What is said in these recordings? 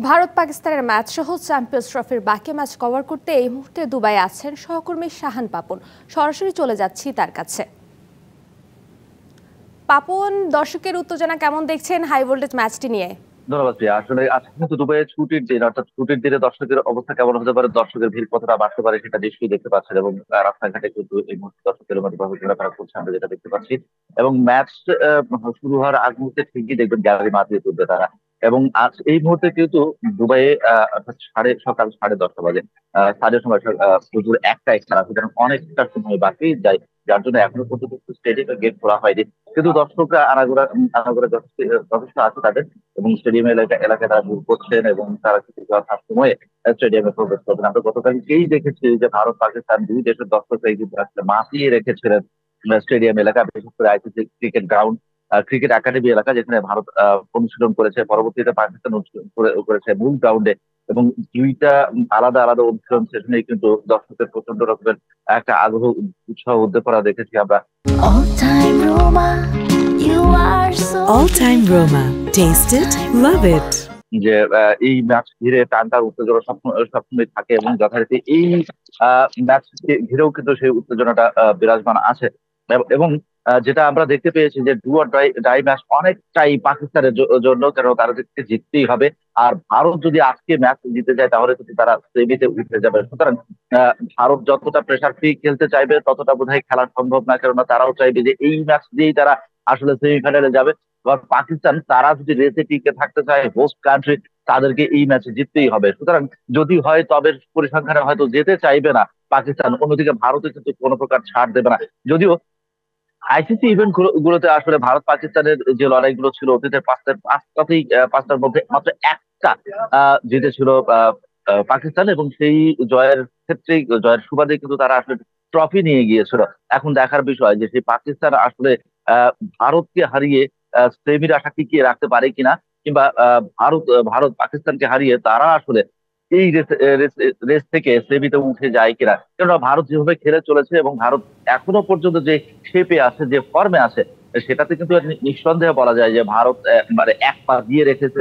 ভারত পাকিস্তানের ম্যাচ সহ চ্যাম্পিয়ন্স ট্রফির বাকি ম্যাচ কভার করতে এই মুহূর্তে দুবাই আছেন সহকর্মী শাহান পাপন। সরাসরি চলে যাচ্ছি তার কাছে। পাপন, দর্শকের উত্তেজনা কেমন দেখছেন হাই ভোল্টেজ ম্যাচটি নিয়ে? ধন্যবাদ প্রিয়া। আসলে আজকে কিন্তু দুবাইয়ে ছুটির দিন, অর্থাৎ ছুটির দিনে দর্শকের অবস্থা কেমন হতে পারে, দর্শকের ভিড় কতটা বাড়তে পারে সেটা নিশ্চয়ই দেখতে পাচ্ছেন। এবং রাস্তাঘাটে কিন্তু এই মুহূর্তে দর্শকের মধ্যে ভাবে ঘোরাফেরা করছে, আমরা যেটা দেখতে পাচ্ছি। এবং ম্যাচ শুরু হওয়ার আগ মুহূর্তে ঠিকই দেখবেন গ্যালারি মাতিয়ে তুলবে তারা। এবং আজ এই মুহূর্তে কিন্তু দুবাইয়ে অর্থাৎ সকাল 10:30 বাজে, স্থানীয় সময় দুপুর 1টায় খেলা, সুতরাং অনেকটা সময় বাকি যায়, যার জন্য এখনো পর্যন্ত স্টেডিয়ামের গেট খোলা হয়নি। কিন্তু দর্শকরা আনাগোড়া আনাগোড়া যথেষ্ট আছে তাদের। এবং স্টেডিয়াম এলাকায় তারা ভিড় করছেন এবং তারা কিন্তু যথার সময়ে স্টেডিয়ামে প্রবেশ করবেন। আমরা গতকালকেই দেখেছি যে ভারত পাকিস্তান দুই দেশের দর্শকরা কিন্তু আসলে মাতিয়ে রেখেছিলেন স্টেডিয়াম এলাকা, বিশেষ করে ICC cricket ground, cricket academy এলাকা, যেখানে ভারত অনুশীলন করেছে, পরবর্তীতে পাকিস্তান অনুশীলন করেছে মূল গ্রাউন্ডে। এবং দুইটা আলাদা আলাদা অনুশীলন সেশনে কিন্তু দর্শকের প্রচন্ড রকমের একটা আগ্রহ, উৎসাহ, উদ্দীপনা দেখেছি আমরা। All time Roma. Taste it, love it. যে এই ম্যাচ ঘিরে টানটার উত্তেজনা সবসময় থাকে এবং যথারীতি এই ম্যাচ ঘিরেও কিন্তু সেই উত্তেজনাটা বিরাজমান আছে। এবং যেটা আমরা দেখতে পেয়েছি যে ডু অর ডাই ম্যাচ অনেকটাই পাকিস্তানের জন্য, কেন তাদেরকে জিততেই হবে। আর ভারত যদি আজকে ম্যাচ জিতে যায় তাহলে কিন্তু তারা সেমিতে উঠে যাবে। সুতরাং ভারত যতটা প্রেসার ফ্রি খেলতে চাইবে ততটা বোধহয় খেলা সম্ভব না, কেননা তারাও চাইবে যে এই ম্যাচ দিয়েই তারা আসলে সেমিফাইনালে যাবে। এবার পাকিস্তান তারা যদি রেসে টিকে থাকতে চায়, হোস্ট কান্ট্রি, তাদেরকে এই ম্যাচে জিততেই হবে। সুতরাং যদি হয় তবে পরিসংখ্যানে হয়তো যেতে চাইবে না পাকিস্তান, অন্যদিকে ভারতে কিন্তু কোনো প্রকার ছাড় দেবে না। যদিও আইসিসি ইভেন্ট গুলোতে আসলে ভারত পাকিস্তানের যে লড়াইগুলো ছিল অতীতে পাঁচটার মধ্যে মাত্র একটা জিতেছিল পাকিস্তান, এবং সেই জয়ের ক্ষেত্রেই, জয়ের সুবাদে কিন্তু তারা আসলে ট্রফি নিয়ে গিয়েছিল। এখন দেখার বিষয় যে সেই পাকিস্তান আসলে ভারতকে হারিয়ে সেমির আশা টিকিয়ে রাখতে পারে কিনা, কিংবা ভারত পাকিস্তানকে হারিয়ে তারা আসলে এই রেস থেকে সেমিতে উঠে যায় কিনা। কেননা ভারত যেভাবে খেলে চলেছে এবং ভারত এখনো পর্যন্ত যে শেপে আছে, যে ফর্মে আছে, সেটাতে কিন্তু নিঃসন্দেহে বলা যায় যে ভারত মানে এক পা দিয়ে রেখেছে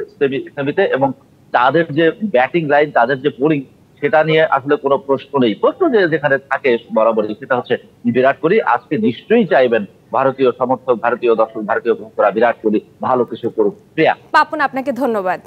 সেমিতে। এবং তাদের যে ব্যাটিং লাইন, তাদের যে বোলিং, সেটা নিয়ে আসলে কোনো প্রশ্ন নেই। প্রশ্ন যে যেখানে থাকে বরাবরই, সেটা হচ্ছে বিরাট কোহলি আজকে নিশ্চয়ই চাইবেন ভারতীয় সমর্থক, ভারতীয় দর্শক, ভারতীয় ভক্তরা বিরাট কোহলি ভালো কিছু করুক। প্রিয়া। পাপন, আপনাকে ধন্যবাদ।